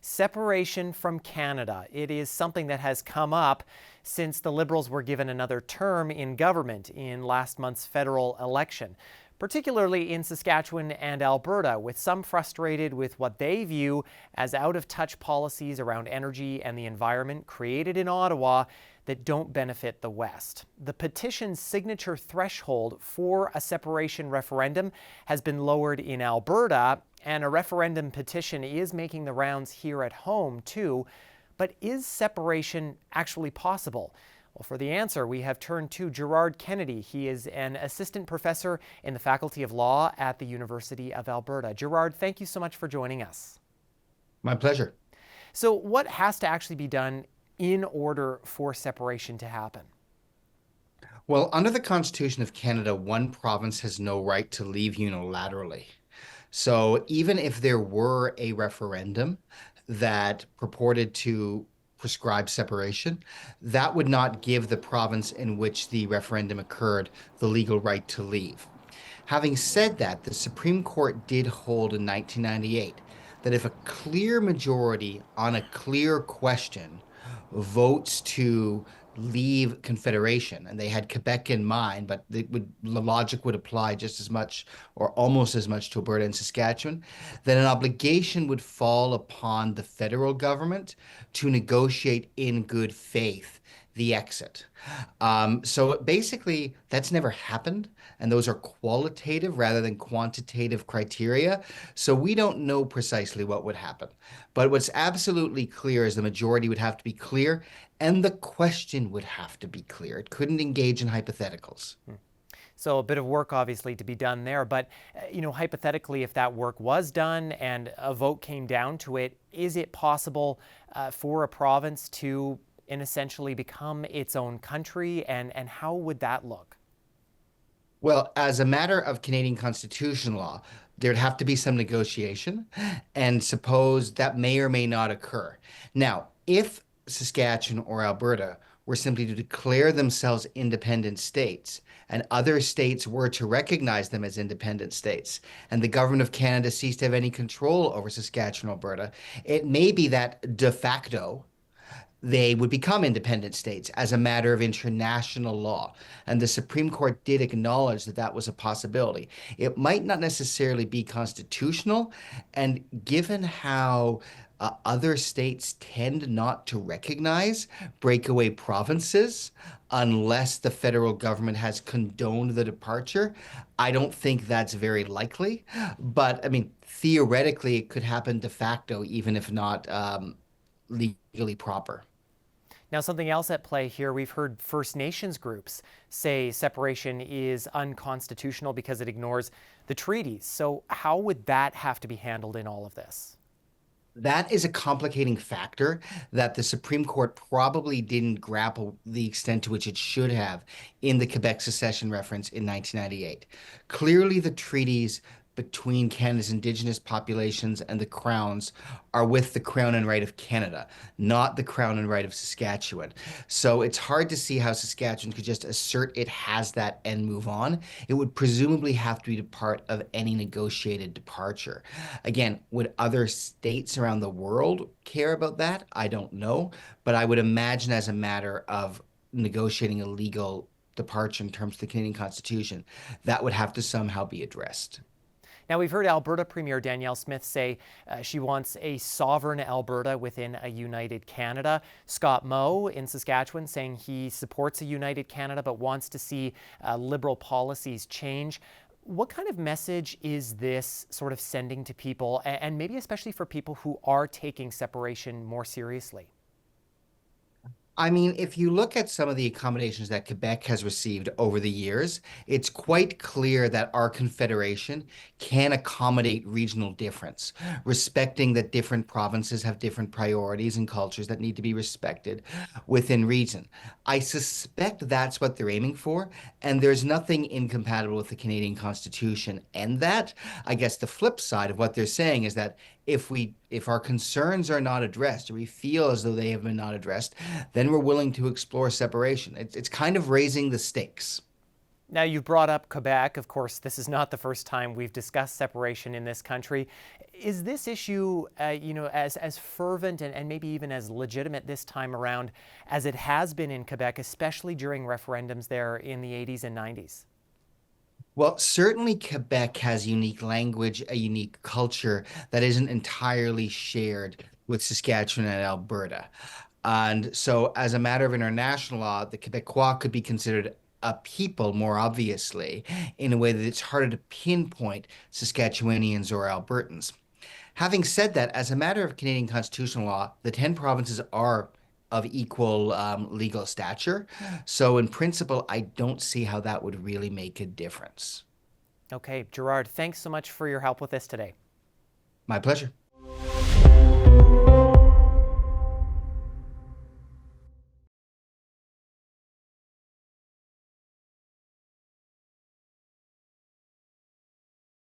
Separation from Canada. It is something that has come up since the Liberals were given another term in government in last month's federal election, particularly in Saskatchewan and Alberta, with some frustrated with what they view as out-of-touch policies around energy and the environment created in Ottawa that don't benefit the West. The petition's signature threshold for a separation referendum has been lowered in Alberta, and a referendum petition is making the rounds here at home, too. But is separation actually possible? Well, for the answer, we have turned to Gerard Kennedy. He is an assistant professor in the Faculty of Law at the University of Alberta. Gerard, thank you so much for joining us. My pleasure. So what has to actually be done in order for separation to happen? Well, under the Constitution of Canada, one province has no right to leave unilaterally. So even if there were a referendum that purported to prescribe separation, that would not give the province in which the referendum occurred the legal right to leave. Having said that, the Supreme Court did hold in 1998 that if a clear majority on a clear question votes to leave Confederation, and they had Quebec in mind, but the logic would apply just as much or almost as much to Alberta and Saskatchewan, then an obligation would fall upon the federal government to negotiate in good faith the exit. So basically, that's never happened, and those are qualitative rather than quantitative criteria. So we don't know precisely what would happen. But what's absolutely clear is the majority would have to be clear, and the question would have to be clear. It couldn't engage in hypotheticals. So a bit of work obviously to be done there, but hypothetically, if that work was done and a vote came down to it, is it possible for a province to essentially become its own country, and how would that look? Well, as a matter of Canadian constitutional law, there'd have to be some negotiation, and suppose that may or may not occur. Now, if Saskatchewan or Alberta were simply to declare themselves independent states, and other states were to recognize them as independent states, and the government of Canada ceased to have any control over Saskatchewan, Alberta, it may be that de facto they would become independent states as a matter of international law. And the Supreme Court did acknowledge that that was a possibility. It might not necessarily be constitutional, and given how other states tend not to recognize breakaway provinces unless the federal government has condoned the departure, I don't think that's very likely. But I mean, theoretically, it could happen de facto, even if not legally proper. Now, something else at play here, we've heard First Nations groups say separation is unconstitutional because it ignores the treaties. So how would that have to be handled in all of this? That is a complicating factor that the Supreme Court probably didn't grapple the extent to which it should have in the Quebec secession reference in 1998. Clearly, the treaties between Canada's Indigenous populations and the Crowns are with the Crown and right of Canada, not the Crown and right of Saskatchewan. So it's hard to see how Saskatchewan could just assert it has that and move on. It would presumably have to be a part of any negotiated departure. Again, would other states around the world care about that? I don't know, but I would imagine as a matter of negotiating a legal departure in terms of the Canadian Constitution, that would have to somehow be addressed. Now, we've heard Alberta Premier Danielle Smith say she wants a sovereign Alberta within a united Canada. Scott Moe in Saskatchewan saying he supports a united Canada but wants to see Liberal policies change. What kind of message is this sort of sending to people, and maybe especially for people who are taking separation more seriously? I mean, if you look at some of the accommodations that Quebec has received over the years, it's quite clear that our confederation can accommodate regional difference, respecting that different provinces have different priorities and cultures that need to be respected within reason. I suspect that's what they're aiming for, and there's nothing incompatible with the Canadian Constitution. And that, I guess the flip side of what they're saying is that if our concerns are not addressed, or we feel as though they have been not addressed, then we're willing to explore separation. It's kind of raising the stakes. Now, you brought up Quebec. Of course, this is not the first time we've discussed separation in this country. Is this issue, as fervent and maybe even as legitimate this time around as it has been in Quebec, especially during referendums there in the 80s and 90s? Well, certainly Quebec has unique language, a unique culture that isn't entirely shared with Saskatchewan and Alberta. And so, as a matter of international law, the Quebecois could be considered a people more obviously, in a way that it's harder to pinpoint Saskatchewanians or Albertans. Having said that, as a matter of Canadian constitutional law, the 10 provinces are of equal legal stature. So, in principle, I don't see how that would really make a difference. Okay, Gerard, thanks so much for your help with this today. My pleasure.